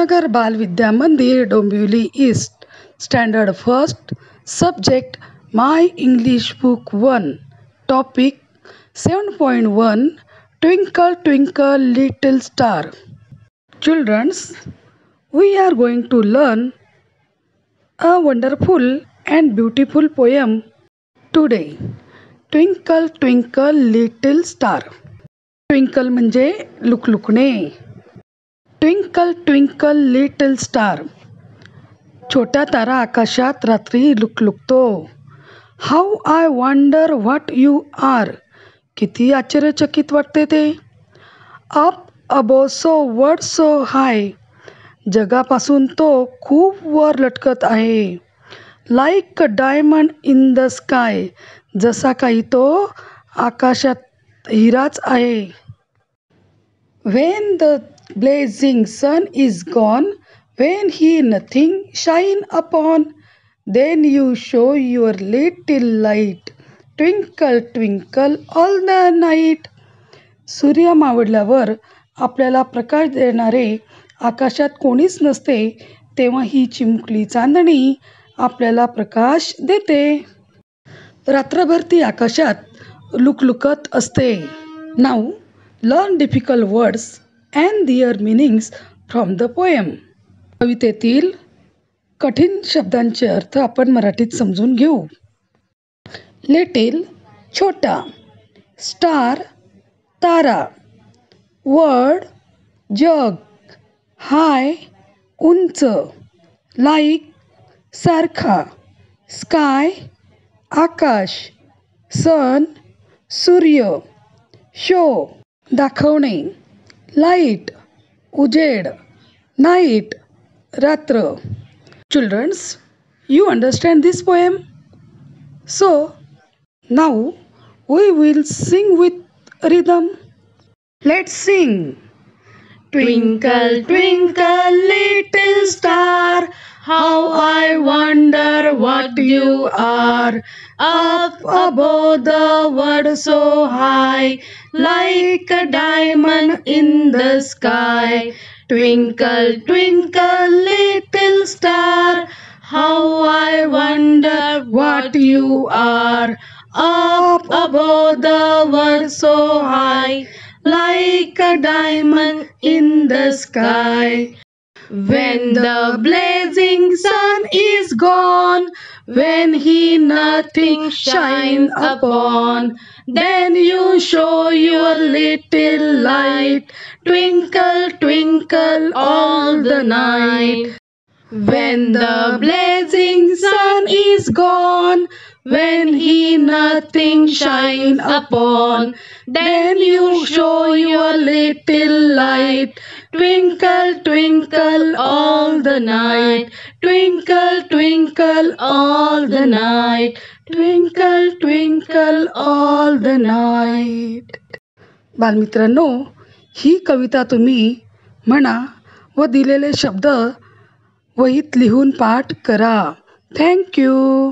Nagar Bal Vidya Mandir Dombivli east standard first subject my English book 1 topic 7.1 Twinkle Twinkle Little Star. Childrens, we are going to learn a wonderful and beautiful poem today. Twinkle Twinkle Little Star. Twinkle म्हणजे लुकलुकणे. Twinkle twinkle little star. छोटा तारा आकाशात रात्री लुकलुकतो. How I wonder what you are. किती आश्चर्यचकित वाटते ते. Up above so world so high. जगापासून तो खूप वर लटकत आहे. Like a diamond in the sky. जसा काही तो आकाशात हिराच आहे. When the blazing sun is gone, when he nothing shine upon, then you show your little light, twinkle twinkle all the night. सूर्य मावळल्यावर आपल्याला प्रकाश देणारे आकाशात कोणीच नसते, तेव्हा ही चिमुकली चांदणी आपल्याला प्रकाश देते. रात्रभर ती आकाशात लुकलुकत असते. Now learn difficult words and their meanings from the poem. कवितेतील कठीण शब्दांचे अर्थ आपण मराठीत समजून घेऊ. लिटिल छोटा. स्टार तारा. वर्ड जग. हाय उंच. लाईक सारखा. स्काय आकाश. सन सूर्य. शो दाखवणे. लाईट उजेड. नाईट रात्र. Childrens, you understand this poem? So now we will sing with rhythm. Let's sing. Twinkle twinkle little star, how I wonder what you are. Up above the world so high, like a diamond in the sky. Twinkle twinkle little star, how I wonder what you are. Up above the world so high, like a diamond in the sky. When the blazing sun is gone, when he nothing shine upon, then you show your little light, twinkle twinkle all the night. When the blazing sun is gone, when he nothing shine upon, then you show your little light, twinkle twinkle all the night, twinkle twinkle all the night, twinkle twinkle all the night. बालमित्रांनो, ही कविता तुम्ही म्हणा व दिलेले शब्द वहीत लिहून पाठ करा. Thank you.